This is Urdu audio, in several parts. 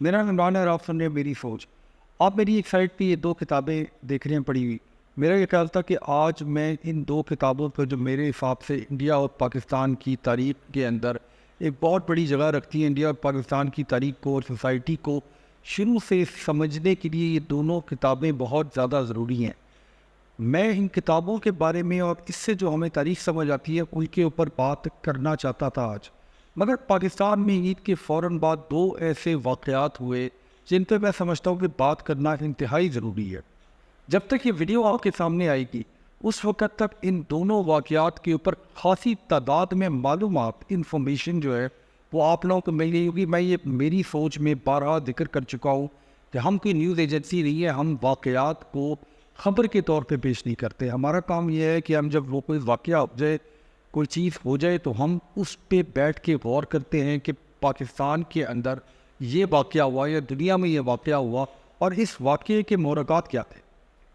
میرا نام عمران ہے اور آپ سن رہے ہیں میری سوچ. آپ میری ایک سائٹ پہ یہ دو کتابیں دیکھ رہے ہیں پڑھی ہوئی. میرا یہ خیال تھا کہ آج میں ان دو کتابوں پر جو میرے حساب سے انڈیا اور پاکستان کی تاریخ کے اندر ایک بہت بڑی جگہ رکھتی ہیں, انڈیا اور پاکستان کی تاریخ کو اور سوسائٹی کو شروع سے سمجھنے کے لیے یہ دونوں کتابیں بہت زیادہ ضروری ہیں. میں ان کتابوں کے بارے میں اور اس سے جو ہمیں تاریخ سمجھ آتی ہے ان کے اوپر بات کرنا چاہتا تھا آج. مگر پاکستان میں عید کے فوراً بعد دو ایسے واقعات ہوئے جن پہ میں سمجھتا ہوں کہ بات کرنا انتہائی ضروری ہے. جب تک یہ ویڈیو آپ کے سامنے آئے گی اس وقت تک ان دونوں واقعات کے اوپر خاصی تعداد میں معلومات, انفارمیشن جو ہے وہ آپ لوگوں کو مل گئی ہوگی. میں یہ میری سوچ میں بارہا ذکر کر چکا ہوں کہ ہم کوئی نیوز ایجنسی نہیں ہے, ہم واقعات کو خبر کے طور پہ پیش نہیں کرتے. ہمارا کام یہ ہے کہ ہم جب وہ کوئی واقعہ ہو جائے, کوئی چیز ہو جائے, تو ہم اس پہ بیٹھ کے غور کرتے ہیں کہ پاکستان کے اندر یہ واقعہ ہوا یا دنیا میں یہ واقعہ ہوا اور اس واقعے کے محرکات کیا تھے.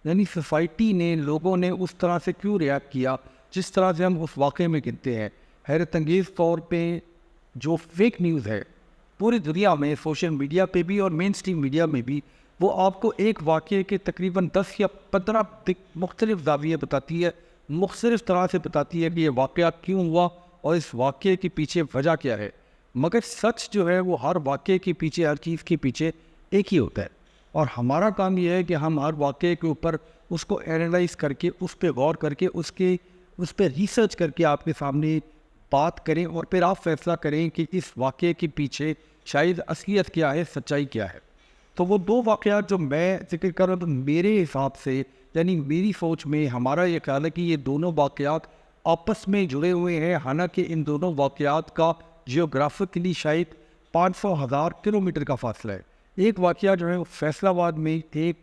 یعنی سوسائٹی نے, لوگوں نے اس طرح سے کیوں ریاکٹ کیا جس طرح سے ہم اس واقعے میں گنتے ہیں. حیرت انگیز طور پہ جو فیک نیوز ہے پوری دنیا میں, سوشل میڈیا پہ بھی اور مین سٹریم میڈیا میں بھی, وہ آپ کو ایک واقعے کے تقریباً 10 یا 15 مختلف زاویے بتاتی ہے, مختلف طرح سے بتاتی ہے کہ یہ واقعہ کیوں ہوا اور اس واقعے کے پیچھے وجہ کیا ہے. مگر سچ جو ہے وہ ہر واقعے کے پیچھے, ہر چیز کے پیچھے ایک ہی ہوتا ہے. اور ہمارا کام یہ ہے کہ ہم ہر واقعے کے اوپر اس کو اینالائز کر کے, اس پہ غور کر کے, اس پہ ریسرچ کر کے آپ کے سامنے بات کریں اور پھر آپ فیصلہ کریں کہ اس واقعے کے پیچھے شاید اصلیت کیا ہے, سچائی کیا ہے. تو وہ دو واقعات جو میں ذکر کر رہا ہوں, تو میرے حساب سے یعنی میری سوچ میں ہمارا یہ خیال ہے کہ یہ دونوں واقعات آپس میں جڑے ہوئے ہیں. حالانکہ ان دونوں واقعات کا جیوگرافکلی شاید 500,000 کلومیٹر کا فاصلہ ہے. ایک واقعہ جو ہے فیصل آباد میں ایک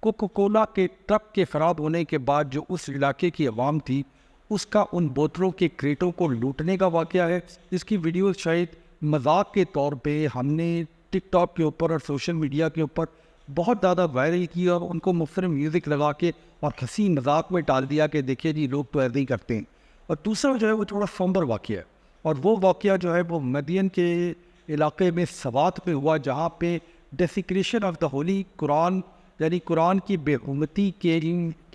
کوکو کولا کے ٹرک کے خراب ہونے کے بعد جو اس علاقے کی عوام تھی اس کا ان بوتلوں کے کریٹوں کو لوٹنے کا واقعہ ہے, جس کی ویڈیوز شاید مذاق کے طور پہ ہم نے ٹک ٹاک کے اوپر اور سوشل میڈیا کے اوپر بہت زیادہ وائرل کی اور ان کو مختلف میوزک لگا کے اور ہنسی مذاق میں ڈال دیا کہ دیکھیے جی لوگ تو ایسے ہی کرتے ہیں. اور دوسرا جو ہے وہ تھوڑا سومبر واقعہ ہے, اور وہ واقعہ جو ہے وہ مدین کے علاقے میں سوات میں ہوا, جہاں پہ ڈیسیکریشن آف دا ہولی قرآن یعنی قرآن کی بے حرمتی کے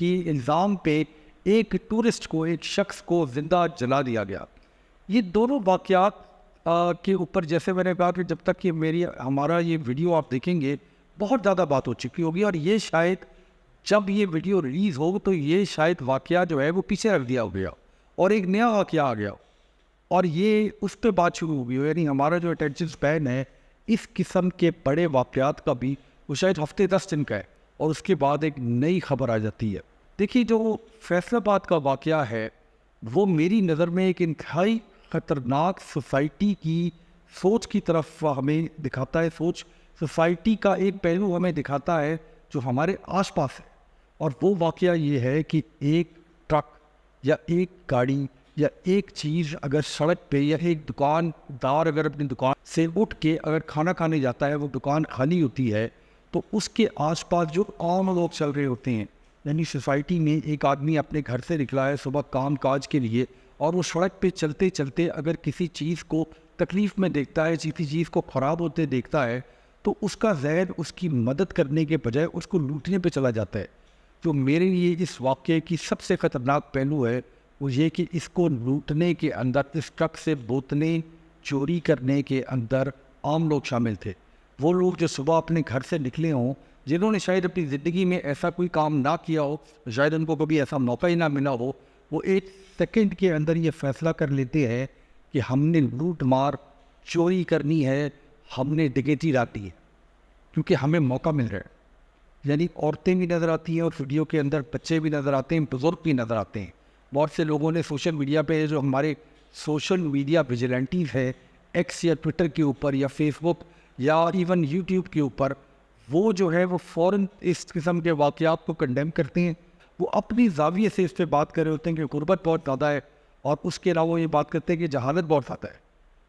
الزام پہ ایک ٹورسٹ کو, ایک شخص کو زندہ جلا دیا گیا. یہ دونوں واقعات کے اوپر جیسے میں نے کہا کہ جب تک کہ ہمارا یہ ویڈیو آپ دیکھیں گے بہت زیادہ بات ہو چکی ہوگی, اور یہ شاید جب یہ ویڈیو ریلیز ہو تو یہ شاید واقعہ جو ہے وہ پیچھے رکھ دیا ہو گیا اور ایک نیا واقعہ آ گیا اور یہ اس پہ بات شروع ہو گئی ہو. یعنی ہمارا جو اٹینشن اسپین ہے اس قسم کے بڑے واقعات کا بھی وہ شاید ہفتے 10 دن کا ہے اور اس کے بعد ایک نئی خبر آ جاتی ہے. دیکھیے جو فیصل آباد کا واقعہ ہے وہ میری نظر میں ایک انتہائی خطرناک سوسائٹی کی سوچ کی طرف ہمیں دکھاتا ہے. سوسائٹی کا ایک پہلو ہمیں دکھاتا ہے جو ہمارے آس پاس ہے, اور وہ واقعہ یہ ہے کہ ایک ٹرک یا ایک گاڑی یا ایک چیز اگر سڑک پہ یا ایک دکاندار اگر اپنی دکان سے اٹھ کے اگر کھانا کھانے جاتا ہے, وہ دکان خالی ہوتی ہے, تو اس کے آس پاس جو عام لوگ چل رہے ہوتے ہیں, یعنی سوسائٹی میں ایک آدمی اپنے گھر سے نکلا ہے صبح کام کاج کے لیے, اور وہ سڑک پہ چلتے چلتے اگر کسی چیز کو تکلیف میں دیکھتا ہے, کسی چیز کو خراب ہوتے دیکھتا ہے, تو اس کا ذہن اس کی مدد کرنے کے بجائے اس کو لوٹنے پہ چلا جاتا ہے. جو میرے لیے اس واقعے کی سب سے خطرناک پہلو ہے وہ یہ کہ اس کو لوٹنے کے اندر, اس ٹرک سے بوتلیں چوری کرنے کے اندر عام لوگ شامل تھے. وہ لوگ جو صبح اپنے گھر سے نکلے ہوں, جنہوں نے شاید اپنی زندگی میں ایسا کوئی کام نہ کیا ہو, شاید ان کو کبھی ایسا موقع ہی نہ ملا ہو, وہ 1 سیکنڈ کے اندر یہ فیصلہ کر لیتے ہیں کہ ہم نے لوٹ مار چوری کرنی ہے, ہم نے ڈکیتی ڈالی ہے, کیونکہ ہمیں موقع مل رہا ہے. یعنی عورتیں بھی نظر آتی ہیں اور ویڈیو کے اندر بچے بھی نظر آتے ہیں, بزرگ بھی نظر آتے ہیں. بہت سے لوگوں نے سوشل میڈیا پہ, جو ہمارے سوشل میڈیا ویجیلنٹیز ہے ایکس یا ٹویٹر کے اوپر یا فیس بک یا ایون یوٹیوب کے اوپر, وہ جو ہے وہ فوراً اس قسم کے واقعات کو کنڈیم کرتے ہیں. وہ اپنی زاویے سے اس پہ بات کر رہے ہوتے ہیں کہ غربت بہت زیادہ ہے, اور اس کے علاوہ یہ بات کرتے ہیں کہ جہالت بہت زیادہ ہے.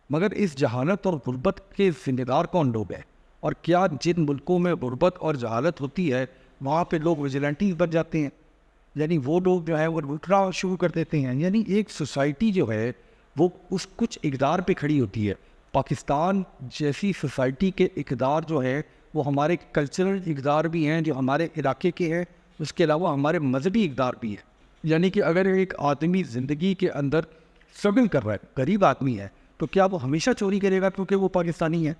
مگر اس جہالت اور غربت کے ذمہ دار کون لوگ ہیں, اور کیا جن ملکوں میں غربت اور جہالت ہوتی ہے وہاں پہ لوگ ویجیلنٹیز بن جاتے ہیں, یعنی وہ لوگ جو ہے وہ لوٹنا شروع کر دیتے ہیں. یعنی ایک سوسائٹی جو ہے وہ اس کچھ اقدار پہ کھڑی ہوتی ہے, پاکستان جیسی سوسائٹی کے اقدار جو ہے وہ ہمارے کلچرل اقدار بھی ہیں جو ہمارے علاقے کے ہیں، اس کے علاوہ ہمارے مذہبی اقدار بھی ہیں. یعنی کہ اگر ایک آدمی زندگی کے اندر اسٹرگل کر رہا ہے، غریب آدمی ہے، تو کیا وہ ہمیشہ چوری کرے گا کیونکہ وہ پاکستانی ہے؟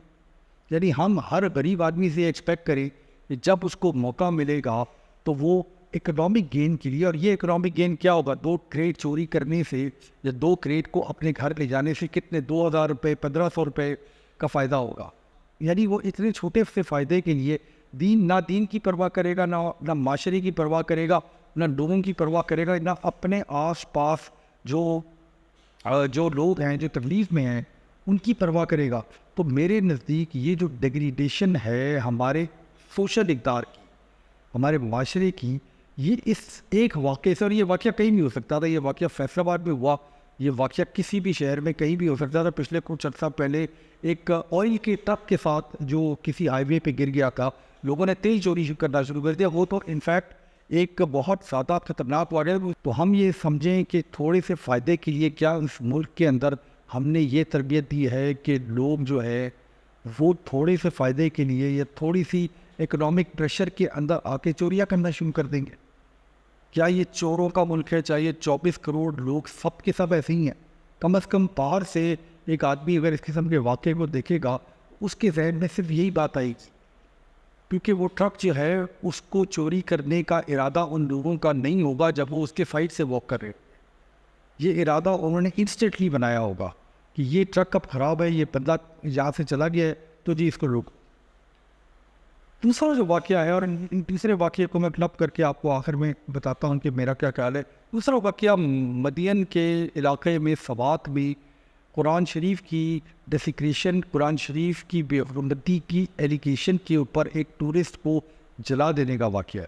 یعنی ہم ہر غریب آدمی سے ایکسپیکٹ کریں کہ جب اس کو موقع ملے گا تو وہ اکنامک گین کے لیے، اور یہ اکنامک گین کیا ہوگا؟ 2 کریٹ چوری کرنے سے یا 2 کریٹ کو اپنے گھر لے جانے سے کتنے 2,000 روپے 1,500 روپے کا فائدہ ہوگا. یعنی وہ اتنے چھوٹے سے فائدے کے لیے دین کی پرواہ کرے گا، نہ معاشرے کی پرواہ کرے گا، نہ لوگوں کی پرواہ کرے گا، نہ اپنے آس پاس جو لوگ ہیں جو تکلیف میں ہیں ان کی پرواہ کرے گا. تو میرے نزدیک یہ جو ڈیگریڈیشن ہے ہمارے سوشل اقدار کی، ہمارے معاشرے کی، یہ اس ایک واقعے سے، اور یہ واقعہ کہیں بھی ہو سکتا تھا، یہ واقعہ فیصل آباد میں ہوا، یہ واقعہ کسی بھی شہر میں کہیں بھی ہو سکتا تھا. پچھلے کچھ عرصہ پہلے ایک آئل کے ٹرک کے ساتھ جو کسی ہائی وے پہ گر گیا تھا، لوگوں نے تیل چوری کرنا شروع کر دیا. وہ تو انفیکٹ ایک بہت زیادہ خطرناک واقعہ ہے. تو ہم یہ سمجھیں کہ تھوڑے سے فائدے کے لیے کیا اس ملک کے اندر ہم نے یہ تربیت دی ہے کہ لوگ جو ہے وہ تھوڑے سے فائدے کے لیے یا تھوڑی سی اکنامک پریشر کے اندر آ کے چوریاں کرنا شروع کر دیں گے؟ کیا یہ چوروں کا ملک ہے؟ چاہے 24 کروڑ لوگ سب کے سب ایسے ہی ہیں؟ کم از کم باہر سے ایک آدمی اگر اس قسم کے واقعے کو دیکھے گا اس کے ذہن میں صرف یہی بات آئے گی، کیونکہ وہ ٹرک جو ہے اس کو چوری کرنے کا ارادہ ان لوگوں کا نہیں ہوگا جب وہ اس کے سائڈ سے واک کر رہے. یہ ارادہ انہوں نے انسٹنٹلی بنایا ہوگا کہ یہ ٹرک اب خراب ہے، یہ بندہ یہاں سے چلا گیا ہے تو جی اس کو روک. دوسرا جو واقعہ ہے، اور ان تیسرے واقعے کو میں کلب کر کے آپ کو آخر میں بتاتا ہوں کہ میرا کیا خیال ہے. دوسرا واقعہ مدین کے علاقے میں سوات میں قرآن شریف کی ڈیسیکریشن، قرآن شریف کی بے حرمتی کی ایلیگیشن کے اوپر ایک ٹورسٹ کو جلا دینے کا واقعہ ہے.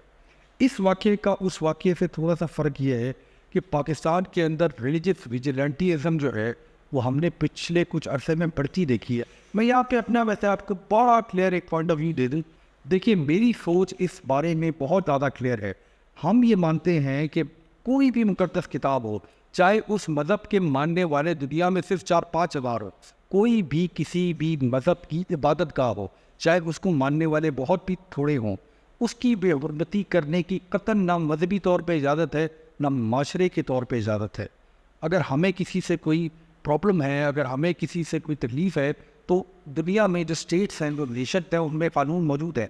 اس واقعے کا اس واقعے سے تھوڑا سا فرق یہ ہے کہ پاکستان کے اندر ریلیجس ویجیلنٹیزم جو ہے وہ ہم نے پچھلے کچھ عرصے میں بڑھتی دیکھی ہے. میں یہاں پہ اپنا ویسے آپ کو بڑا کلیئر ایک پوائنٹ آف ویو دے دوں. دیکھیے میری سوچ اس بارے میں بہت زیادہ کلیئر ہے. ہم یہ مانتے ہیں کہ کوئی بھی مقدس کتاب ہو، چاہے اس مذہب کے ماننے والے دنیا میں صرف 4-5 ہزار ہو، کوئی بھی کسی بھی مذہب کی عبادت گاہ ہو، چاہے اس کو ماننے والے بہت بھی تھوڑے ہوں، اس کی بے حرمتی کرنے کی قطعاً نہ مذہبی طور پہ اجازت ہے نہ معاشرے کے طور پہ اجازت ہے. اگر ہمیں کسی سے کوئی پرابلم ہے، اگر ہمیں کسی سے کوئی تکلیف ہے، تو دنیا میں جو اسٹیٹس ہیں، جو نیشن ہیں، ان میں قانون موجود ہے.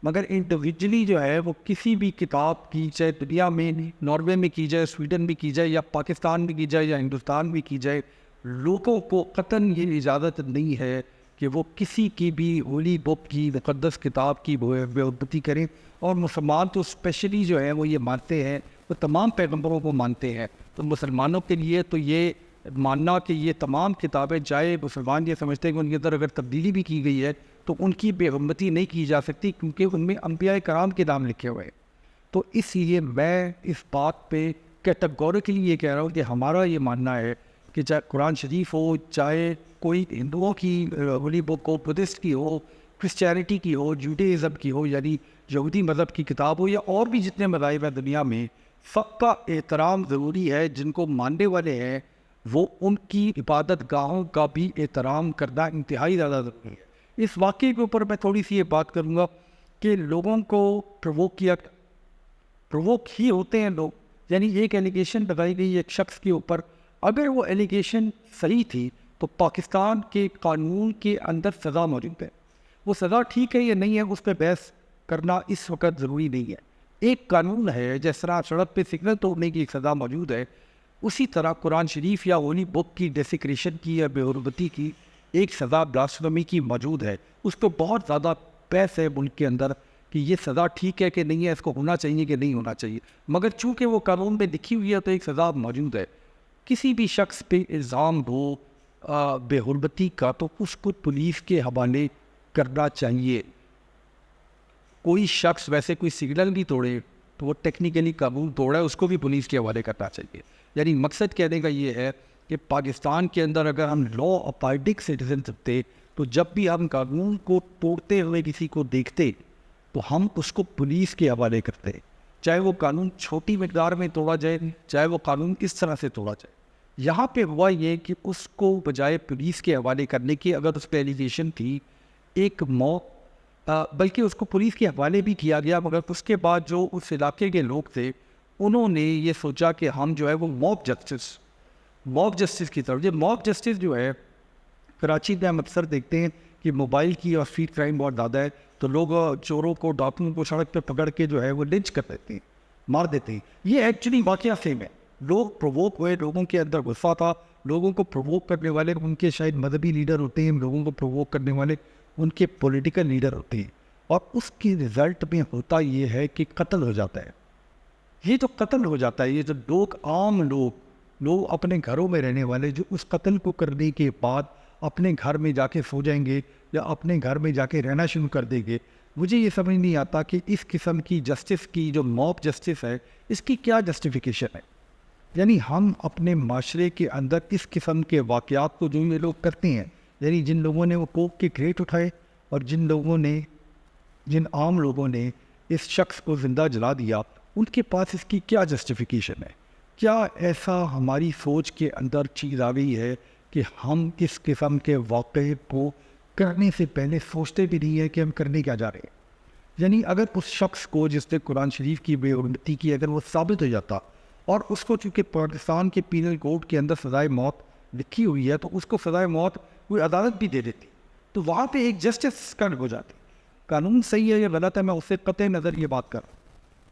مگر انڈیویجلی جو ہے وہ کسی بھی کتاب کی، چاہے دنیا میں ناروے میں کی جائے، سویڈن میں کی جائے، یا پاکستان میں کی جائے، یا ہندوستان میں کی جائے، لوگوں کو قطعاً یہ اجازت نہیں ہے کہ وہ کسی کی بھی ہولی بک کی، مقدس کتاب کی بے حرمتی کریں. اور مسلمان تو اسپیشلی جو ہے وہ یہ مانتے ہیں، وہ تمام پیغمبروں کو مانتے ہیں. تو مسلمانوں کے لیے تو یہ ماننا کہ یہ تمام کتابیں، چاہے مسلمان یہ سمجھتے ہیں کہ ان کے اندر اگر تبدیلی بھی کی گئی ہے تو ان کی بے حرمتی نہیں کی جا سکتی، کیونکہ ان میں انبیاء کرام کے نام لکھے ہوئے ہیں. تو اس لیے میں اس بات پہ کیٹیگوریکلی یہ کہہ رہا ہوں کہ ہمارا یہ ماننا ہے کہ چاہے قرآن شریف ہو، چاہے کوئی ہندوؤں کی ہولی بک ہو، بدھسٹ کی ہو، کرسچینٹی کی ہو، جوڈیزم کی ہو، یعنی یہودی مذہب کی کتاب ہو، یا اور بھی جتنے مذاہب ہیں دنیا میں، سب کا احترام ضروری ہے. جن کو ماننے والے ہیں وہ ان کی عبادت گاہوں کا بھی احترام کرنا انتہائی زیادہ ضروری ہے. اس واقعے کے اوپر میں تھوڑی سی یہ بات کروں گا کہ لوگوں کو پرووک ہی ہوتے ہیں لوگ. یعنی ایک ایلیگیشن لگائی گئی ایک شخص کے اوپر، اگر وہ ایلیگیشن صحیح تھی تو پاکستان کے قانون کے اندر سزا موجود ہے. وہ سزا ٹھیک ہے یا نہیں ہے اس پہ بحث کرنا اس وقت ضروری نہیں ہے. ایک قانون ہے، جس طرح سڑک پہ سگنل توڑنے کی ایک سزا موجود ہے، اسی طرح قرآن شریف یا ہولی بک کی ڈیسیکریشن کی یا بے حرمتی کی ایک سزا بلاسفیمی کی موجود ہے. اس کو بہت زیادہ بحث ہے ملک کے اندر کہ یہ سزا ٹھیک ہے کہ نہیں ہے، اس کو ہونا چاہیے کہ نہیں ہونا چاہیے. مگر چونکہ وہ قانون میں لکھی ہوئی ہے تو ایک سزا موجود ہے. کسی بھی شخص پہ الزام ہو بے حرمتی کا تو اس کو پولیس کے حوالے کرنا چاہیے. کوئی شخص ویسے کوئی سگنل بھی توڑے تو وہ ٹیکنیکلی قانون توڑا ہے، اس کو بھی پولیس کے حوالے کرنا چاہیے. یعنی مقصد کہنے کا یہ ہے کہ پاکستان کے اندر اگر ہم لا ابائڈنگ سٹیزن تھے تو جب بھی ہم قانون کو توڑتے ہوئے کسی کو دیکھتے تو ہم اس کو پولیس کے حوالے کرتے، چاہے وہ قانون چھوٹی مقدار میں توڑا جائے، چاہے وہ قانون کس طرح سے توڑا جائے. یہاں پہ ہوا یہ کہ اس کو بجائے پولیس کے حوالے کرنے کی، اگر اس پہ ایلیگیشن تھی ایک بلکہ اس کو پولیس کے حوالے بھی کیا گیا، مگر اس کے بعد جو اس علاقے کے لوگ تھے انہوں نے یہ سوچا کہ ہم جو ہے وہ موب جسٹس کی طرف، یہ موب جسٹس جو ہے کراچی میں ہم اکثر دیکھتے ہیں کہ موبائل کی اور اسٹریٹ کرائم بہت زیادہ ہے، تو لوگ چوروں کو، ڈاکوؤں کو سڑک پہ پکڑ کے جو ہے وہ لنچ کر دیتے ہیں، مار دیتے ہیں۔ یہ ایکچولی واقعہ سیم ہے، لوگ پرووک ہوئے، لوگوں کے اندر غصہ تھا، لوگوں کو پرووک کرنے والے ان کے شاید مذہبی لیڈر ہوتے ہیں، لوگوں کو پرووک کرنے والے ان کے پولیٹیکل لیڈر ہوتے ہیں، اور اس کے رزلٹ میں ہوتا یہ ہے کہ قتل ہو جاتا ہے۔ یہ جو قتل ہو جاتا ہے، یہ جو لوگ، عام لوگ اپنے گھروں میں رہنے والے، جو اس قتل کو کرنے کے بعد اپنے گھر میں جا کے سو جائیں گے یا اپنے گھر میں جا کے رہنا شروع کر دیں گے، مجھے یہ سمجھ نہیں آتا کہ اس قسم کی جسٹس کی، جو موب جسٹس ہے، اس کی کیا جسٹیفیکیشن ہے۔ یعنی ہم اپنے معاشرے کے اندر اس قسم کے واقعات کو جو یہ لوگ کرتے ہیں، یعنی جن لوگوں نے وہ کوک کے کریٹ اٹھائے اور جن عام لوگوں نے اس شخص کو زندہ جلا دیا، ان کے پاس اس کی کیا جسٹیفیکیشن ہے؟ کیا ایسا ہماری سوچ کے اندر چیز آ گئی ہے کہ ہم اس قسم کے واقعے کو کرنے سے پہلے سوچتے بھی نہیں ہے کہ ہم کرنے کیا جا رہے ہیں؟ یعنی اگر اس شخص کو جس نے قرآن شریف کی بے حرمتی کی، اگر وہ ثابت ہو جاتا اور اس کو چونکہ پاکستان کے پینل کوڈ کے اندر سزائے موت لکھی ہوئی ہے، تو اس کو سزائے موت کوئی عدالت بھی دے دیتی، تو وہاں پہ ایک جسٹس کا ہو جاتی۔ قانون صحیح ہے یا غلط ہے، میں اس سے قطع نظر یہ بات کر رہا ہوں،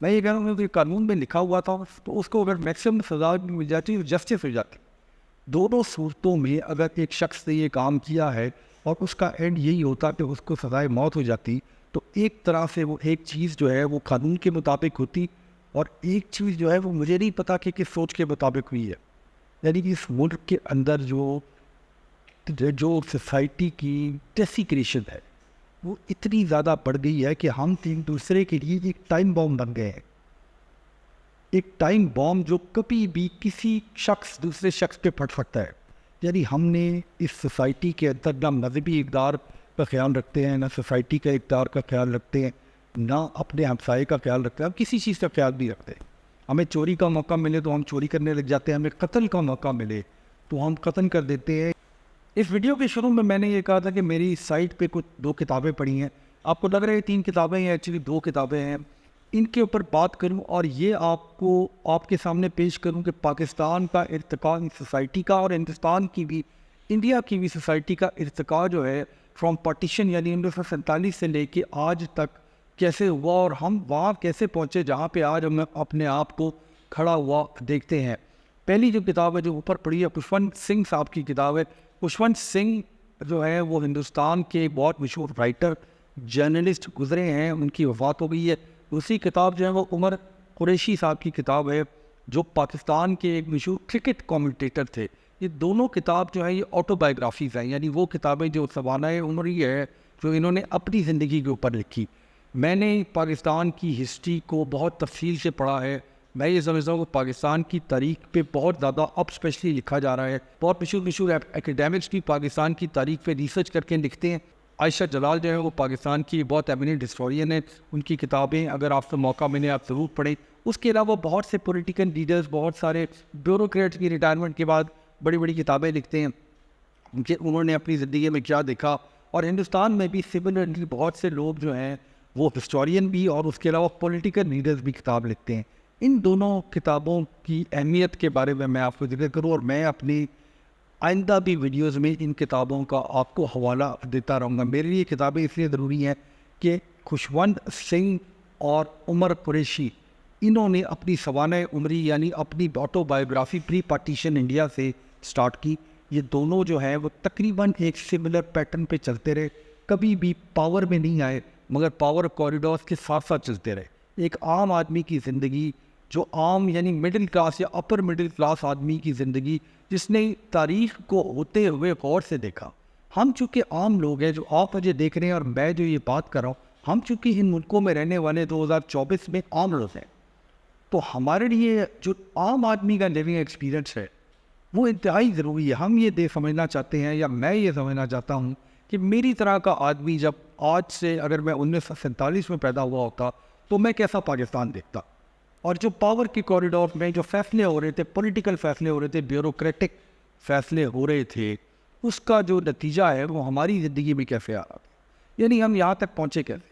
میں یہ کہہ رہا ہوں کہ قانون میں لکھا ہوا تھا، تو اس کو اگر میکسیمم سزا مل جاتی تو جسٹس ہو جاتی۔ دونوں صورتوں میں اگر ایک شخص نے یہ کام کیا ہے اور اس کا اینڈ یہی ہوتا کہ اس کو سزائے موت ہو جاتی، تو ایک طرح سے وہ ایک چیز جو ہے وہ قانون کے مطابق ہوتی، اور ایک چیز جو ہے وہ مجھے نہیں پتا کہ کس سوچ کے مطابق ہوئی ہے۔ یعنی کہ اس ملک کے اندر جو سوسائٹی کی ڈیسیکریشن ہے وہ اتنی زیادہ بڑھ گئی ہے کہ ہم ایک دوسرے کے لیے ایک ٹائم بام بن گئے ہیں، ایک ٹائم بام جو کبھی بھی کسی دوسرے شخص پہ پھٹ سکتا ہے۔ یعنی ہم نے اس سوسائٹی کے اندر نہ مذہبی اقدار کا خیال رکھتے ہیں، نہ سوسائٹی کا اقدار کا خیال رکھتے ہیں، نہ اپنے ہمسائے کا خیال رکھتے ہیں، ہم کسی چیز کا خیال نہیں رکھتے۔ ہمیں چوری کا موقع ملے تو ہم چوری کرنے لگ جاتے ہیں، ہمیں قتل کا موقع ملے تو ہم قتل کر دیتے ہیں۔ اس ویڈیو کے شروع میں نے یہ کہا تھا کہ میری سائٹ پہ کچھ 2 کتابیں پڑھی ہیں، آپ کو لگ رہا ہے 3 کتابیں ہیں، ایکچولی 2 کتابیں ہیں، ان کے اوپر بات کروں اور یہ آپ کے سامنے پیش کروں کہ پاکستان کا ارتقاء سوسائٹی کا، اور ہندوستان کی بھی، انڈیا کی بھی سوسائٹی کا ارتقاء جو ہے فرام پارٹیشن، یعنی 1947 سے لے کے آج تک کیسے ہوا، اور ہم وہاں کیسے پہنچے جہاں پہ آج ہم اپنے آپ کو کھڑا ہوا دیکھتے ہیں۔ پہلی جو کتاب ہے جو اوپر پڑھی ہے، خوشونت سنگھ صاحب کی کتاب ہے۔ خوشونت سنگھ جو ہے وہ ہندوستان کے بہت مشہور رائٹر، جرنلسٹ گزرے ہیں، ان کی وفات ہو گئی ہے۔ دوسری کتاب جو ہے وہ عمر قریشی صاحب کی کتاب ہے، جو پاکستان کے ایک مشہور کرکٹ کامنٹیٹر تھے۔ یہ دونوں کتاب جو ہیں یہ آٹو بایوگرافیز ہیں، یعنی وہ کتابیں جو سوانح عمری ہے جو انہوں نے اپنی زندگی کے اوپر لکھی۔ میں نے پاکستان کی ہسٹری کو بہت تفصیل سے پڑھا ہے، میں یہ سمجھتا ہوں کہ پاکستان کی تاریخ پہ بہت زیادہ اب اسپیشلی لکھا جا رہا ہے۔ بہت مشہور ایکیڈیمکس بھی پاکستان کی تاریخ پہ ریسرچ کر کے لکھتے ہیں۔ عائشہ جلال جو ہے وہ پاکستان کی بہت ایمیننٹ ہسٹورین ہے، ان کی کتابیں اگر آپ کو موقع ملے آپ ضرور پڑھیں۔ اس کے علاوہ بہت سے پولیٹیکل لیڈرز، بہت سارے بیوروکریٹس کی ریٹائرمنٹ کے بعد بڑی بڑی کتابیں لکھتے ہیں کہ انہوں نے اپنی زندگی میں کیا دیکھا، اور ہندوستان میں بھی سملرلی بہت سے لوگ جو ہیں وہ ہسٹورین بھی اور اس کے علاوہ پولیٹیکل لیڈرز بھی کتاب لکھتے ہیں۔ ان دونوں کتابوں کی اہمیت کے بارے میں آپ کو ذکر کروں، اور میں اپنی آئندہ بھی ویڈیوز میں ان کتابوں کا آپ کو حوالہ دیتا رہوں گا۔ میرے لیے کتابیں اس لیے ضروری ہیں کہ خوشونت سنگھ اور عمر قریشی، انہوں نے اپنی سوانح عمری یعنی اپنی autobiography pre partition India سے سٹارٹ کی۔ یہ دونوں جو ہیں وہ تقریباً ایک سملر پیٹرن پہ چلتے رہے، کبھی بھی پاور میں نہیں آئے مگر پاور کوریڈورز کے ساتھ ساتھ چلتے رہے۔ ایک عام آدمی کی زندگی، جو عام یعنی مڈل کلاس یا اپر مڈل کلاس آدمی کی زندگی، جس نے تاریخ کو ہوتے ہوئے غور سے دیکھا۔ ہم چونکہ عام لوگ ہیں، جو آپ مجھے دیکھ رہے ہیں اور میں جو یہ بات کر رہا ہوں، ہم چونکہ ان ملکوں میں رہنے والے 2024 میں عام لوگ ہیں، تو ہمارے لیے جو عام آدمی کا لیونگ ایکسپیرینس ہے وہ انتہائی ضروری ہے۔ ہم یہ سمجھنا چاہتے ہیں، یا میں یہ سمجھنا چاہتا ہوں کہ میری طرح کا آدمی جب آج سے، اگر میں 1947 میں پیدا ہوا ہوتا تو میں کیسا پاکستان دیکھتا، اور جو پاور کے کوریڈور میں جو فیصلے ہو رہے تھے، پولیٹیکل فیصلے ہو رہے تھے، بیوروکریٹک فیصلے ہو رہے تھے، اس کا جو نتیجہ ہے وہ ہماری زندگی میں کیسے آ رہا تھا، یعنی ہم یہاں تک پہنچے کیسے.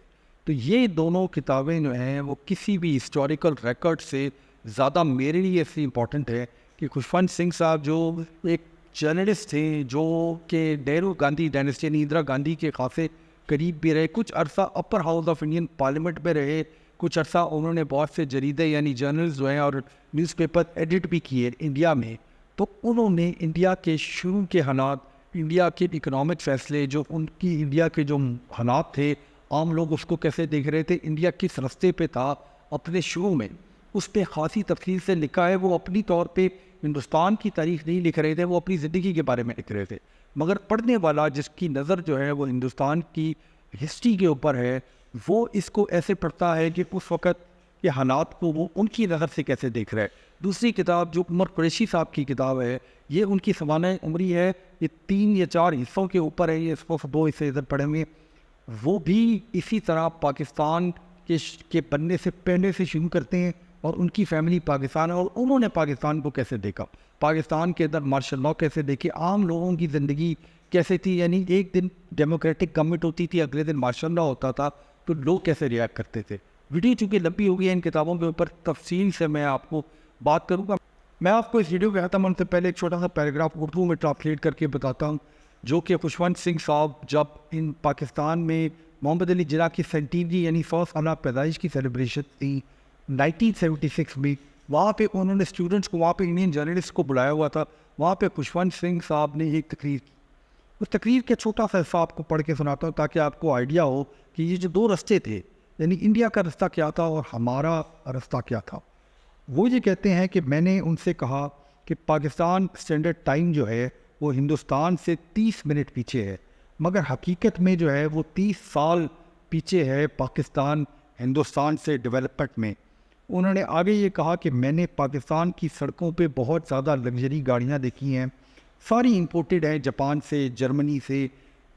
تو یہ دونوں کتابیں جو ہیں وہ کسی بھی ہسٹوریکل ریکارڈ سے زیادہ میرے لیے اس لیے امپورٹنٹ ہے کہ خوشونت سنگھ صاحب جو ایک جرنلسٹ تھے، جو کہ نہرو گاندھی ڈائنسٹی یعنی اندرا گاندھی کے خاصے قریب بھی رہے، کچھ عرصہ upper house of Indian parliament میں رہے، کچھ عرصہ انہوں نے بہت سے جریدے یعنی جرنلز جو ہیں اور نیوز پیپر ایڈٹ بھی کیے انڈیا میں. تو انہوں نے انڈیا کے شروع کے حالات، انڈیا کے اکنامک فیصلے، جو ان کی انڈیا کے جو حالات تھے، عام لوگ اس کو کیسے دیکھ رہے تھے، انڈیا کس راستے پہ تھا اپنے شروع میں، اس پہ خاصی تفصیل سے لکھا ہے. وہ اپنی طور پہ ہندوستان کی تاریخ نہیں لکھ رہے تھے، وہ اپنی زندگی کے بارے میں لکھ رہے تھے، مگر پڑھنے والا جس کی نظر جو ہے وہ ہندوستان کی ہسٹری کے اوپر ہے، وہ اس کو ایسے پڑھتا ہے کہ اس وقت کے حالات کو وہ ان کی نظر سے کیسے دیکھ رہے. دوسری کتاب جو عمر قریشی صاحب کی کتاب ہے، یہ ان کی سوانح عمری ہے، یہ 3 یا 4 حصوں کے اوپر ہے، یہ اس کو 2 حصے ادھر پڑھے ہوئے. وہ بھی اسی طرح پاکستان کے بننے سے پہلے سے شروع کرتے ہیں، اور ان کی فیملی پاکستان ہے، اور انہوں نے پاکستان کو کیسے دیکھا، پاکستان کے اندر مارشل لاء کیسے دیکھے، عام لوگوں کی زندگی کیسے تھی، یعنی ایک دن ڈیموکریٹک گورنمنٹ ہوتی تھی، اگلے دن مارشل لاء ہوتا تھا، تو لوگ کیسے ریئیکٹ کرتے تھے. ویڈیو چونکہ لمبی ہو گئی ہے، ان کتابوں کے اوپر تفصیل سے میں آپ کو بات کروں گا. میں آپ کو اس ویڈیو کے ختم ہونے سے پہلے ایک چھوٹا سا پیراگراف اردو میں ٹرانسلیٹ کر کے بتاتا ہوں، جو کہ خوشونت سنگھ صاحب جب ان پاکستان میں محمد علی جناح کی سینٹینری یعنی 100 سالہ پیدائش کی سیلیبریشن تھی 1976 میں، وہاں پہ انہوں نے اسٹوڈنٹس کو، وہاں پہ انڈین جرنلسٹ کو بلایا ہوا تھا. وہاں پہ خوشونت سنگھ صاحب نے ایک تقریر کی. اس تقریر کا چھوٹا سا حصہ آپ کو پڑھ کے سناتا ہوں تاکہ آپ کو آئیڈیا ہو کہ یہ جو 2 رستے تھے، یعنی انڈیا کا رستہ کیا تھا اور ہمارا رستہ کیا تھا. وہ یہ کہتے ہیں کہ میں نے ان سے کہا کہ پاکستان اسٹینڈرڈ ٹائم جو ہے وہ ہندوستان سے 30 منٹ پیچھے ہے، مگر حقیقت میں جو ہے وہ 30 سال پیچھے ہے پاکستان ہندوستان سے ڈیولپمنٹ میں. انہوں نے آگے یہ کہا کہ میں نے پاکستان کی سڑکوں پہ بہت زیادہ لگژری گاڑیاں دیکھی ہیں، ساری امپورٹڈ ہیں، جاپان سے، جرمنی سے،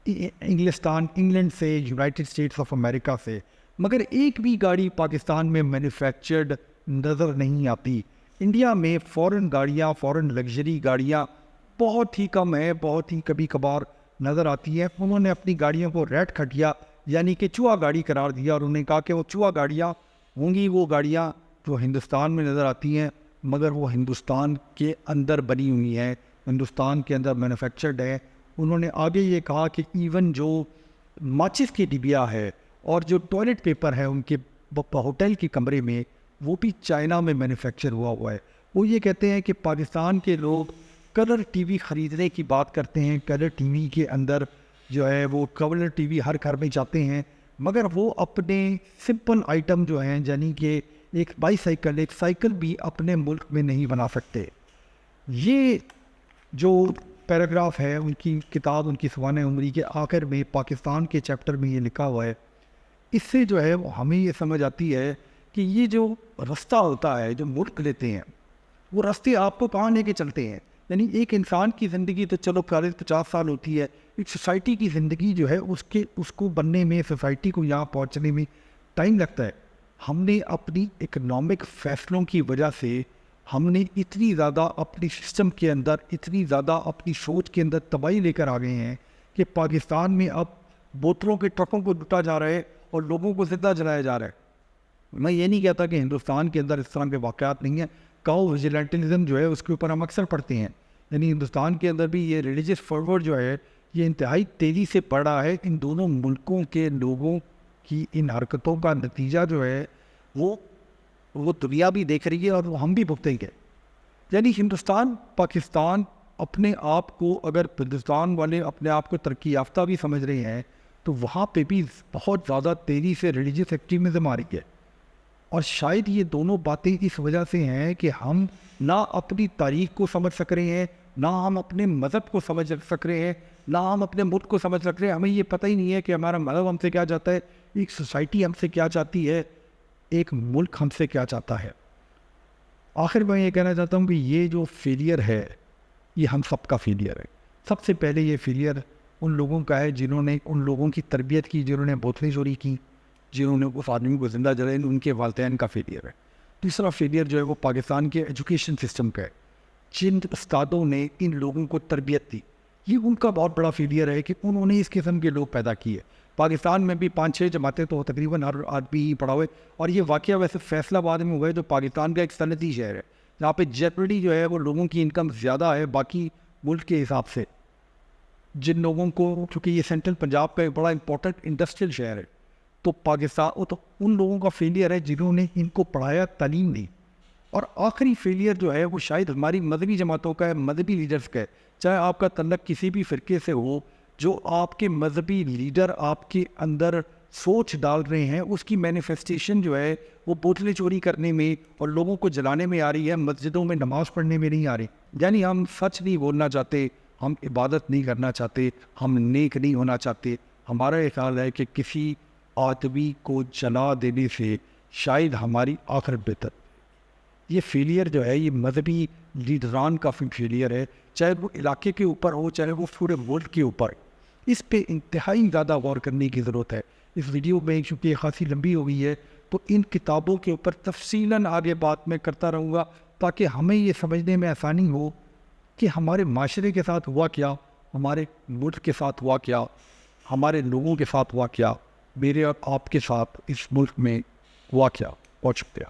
انگلینڈ سے، یونائٹڈ اسٹیٹس آف امریکہ سے، مگر ایک بھی گاڑی پاکستان میں مینوفیکچرڈ نظر نہیں آتی. انڈیا میں فورن گاڑیاں، فورن لگژری گاڑیاں بہت ہی کم ہیں، بہت ہی کبھی کبھار نظر آتی ہے. انہوں نے اپنی گاڑیوں کو ریٹ کھٹیا یعنی کہ چوہا گاڑی قرار دیا، اور انہوں نے کہا کہ وہ چوہا گاڑیاں ہوں گی، وہ گاڑیاں جو ہندوستان میں نظر آتی ہیں، مگر وہ ہندوستان کے اندر بنی ہوئی ہیں، ہندوستان کے اندر مینوفیکچرڈ ہے. انہوں نے آگے یہ کہا کہ ایون جو ماچس کی ڈبیا ہے اور جو ٹوائلٹ پیپر ہے ان کے ہوٹل کے کمرے میں، وہ بھی چائنا میں مینوفیکچر ہوا ہے. وہ یہ کہتے ہیں کہ پاکستان کے لوگ کلر ٹی وی خریدنے کی بات کرتے ہیں، کلر ٹی وی کے اندر جو ہے وہ کلر ٹی وی ہر گھر میں چاہتے ہیں، مگر وہ اپنے سمپل آئٹم جو ہیں یعنی کہ ایک بائیسائیکل، ایک سائیکل بھی اپنے ملک میں نہیں بنا سکتے. یہ جو پیراگراف ہے ان کی کتاب، ان کی سوانح عمری کے آخر میں پاکستان کے چیپٹر میں یہ لکھا ہوا ہے. اس سے جو ہے وہ ہمیں یہ سمجھ آتی ہے کہ یہ جو رستہ ہوتا ہے، جو ملک لیتے ہیں، وہ راستے آپ کو کہاں لے کے چلتے ہیں. یعنی ایک انسان کی زندگی تو چلو 50 سال ہوتی ہے، ایک سوسائٹی کی زندگی جو ہے اس کو بننے میں، سوسائٹی کو یہاں پہنچنے میں ٹائم لگتا ہے. ہم نے اپنی اکنامک فیصلوں کی وجہ سے ہم نے اتنی زیادہ اپنی سسٹم کے اندر، اتنی زیادہ اپنی سوچ کے اندر تباہی لے کر آ گئے ہیں کہ پاکستان میں اب بوتلوں کے ٹرکوں کو لوٹا جا رہا ہے اور لوگوں کو زندہ جلایا جا رہا ہے. میں یہ نہیں کہتا کہ ہندوستان کے اندر اس طرح کے واقعات نہیں ہیں. کاؤ ویجیلنٹلزم جو ہے اس کے اوپر ہم اکثر پڑھتے ہیں، یعنی ہندوستان کے اندر بھی یہ ریلیجس فرور جو ہے یہ انتہائی تیزی سے بڑھ رہا ہے. ان دونوں ملکوں کے لوگوں کی ان حرکتوں کا نتیجہ جو ہے وہ دنیا بھی دیکھ رہی ہے اور وہ ہم بھی بھگتیں گے. یعنی ہندوستان، پاکستان اپنے آپ کو، اگر ہندوستان والے اپنے آپ کو ترقی یافتہ بھی سمجھ رہے ہیں تو وہاں پہ بھی بہت زیادہ تیزی سے ریلیجس ایکسٹریمزم آ رہی ہے. اور شاید یہ دونوں باتیں اس وجہ سے ہیں کہ ہم نہ اپنی تاریخ کو سمجھ سک رہے ہیں، نہ ہم اپنے مذہب کو سمجھ سک رہے ہیں، نہ ہم اپنے ملک کو سمجھ سک رہے ہیں. ہمیں یہ پتہ ہی نہیں ہے کہ ہمارا مذہب ہم سے کیا چاہتا ہے، ایک سوسائٹی ہم سے کیا چاہتی ہے، ایک ملک ہم سے کیا چاہتا ہے. آخر میں یہ کہنا چاہتا ہوں کہ یہ جو فیلئر ہے یہ ہم سب کا فیلئر ہے. سب سے پہلے یہ فیلئر ان لوگوں کا ہے جنہوں نے ان لوگوں کی تربیت کی، جنہوں نے بوتلیں چوری کی، جنہوں نے اس آدمی کو زندہ جلائے، ان کے والدین کا فیلئر ہے. تیسرا فیلئر جو ہے وہ پاکستان کے ایجوکیشن سسٹم کا ہے. جن استادوں نے ان لوگوں کو تربیت دی, یہ ان کا بہت بڑا فیلئر ہے کہ انہوں نے اس قسم کے لوگ پیدا کیے. پاکستان میں بھی 5-6 جماعتیں تو تقریباً ہر آدمی ہی پڑھا ہوئے, اور یہ واقعہ ویسے فیصل آباد میں ہوا ہے جو پاکستان کا ایک صنعتی شہر ہے, جہاں پہ جنرلی جو ہے وہ لوگوں کی انکم زیادہ ہے باقی ملک کے حساب سے. جن لوگوں کو, کیونکہ یہ سینٹرل پنجاب کا ایک بڑا امپورٹنٹ انڈسٹریل شہر ہے, تو پاکستان تو ان لوگوں کا فیلئر ہے جنہوں نے ان کو پڑھایا, تعلیم دی. اور آخری فیلئر جو ہے وہ شاید ہماری مذہبی جماعتوں کا ہے, مذہبی لیڈرز کا ہے. چاہے آپ کا تعلق کسی بھی فرقے سے ہو, جو آپ کے مذہبی لیڈر آپ کے اندر سوچ ڈال رہے ہیں, اس کی مینیفیسٹیشن جو ہے وہ بوتلیں چوری کرنے میں اور لوگوں کو جلانے میں آ رہی ہے, مسجدوں میں نماز پڑھنے میں نہیں آ رہی. یعنی ہم سچ نہیں بولنا چاہتے, ہم عبادت نہیں کرنا چاہتے, ہم نیک نہیں ہونا چاہتے. ہمارا یہ خیال ہے کہ کسی آدمی کو جلا دینے سے شاید ہماری آخرت بہتر. یہ فیلئر جو ہے یہ مذہبی لیڈران کا فیلئر ہے, چاہے وہ علاقے کے اوپر ہو چاہے وہ پورے ملک کے اوپر. اس پہ انتہائی زیادہ غور کرنے کی ضرورت ہے. اس ویڈیو میں چونکہ یہ خاصی لمبی ہو گئی ہے تو ان کتابوں کے اوپر تفصیلاً آگے بات میں کرتا رہوں گا, تاکہ ہمیں یہ سمجھنے میں آسانی ہو کہ ہمارے معاشرے کے ساتھ ہوا کیا, ہمارے ملک کے ساتھ ہوا کیا, ہمارے لوگوں کے ساتھ ہوا کیا, میرے اور آپ کے ساتھ اس ملک میں ہوا کیا. بہت شکریہ.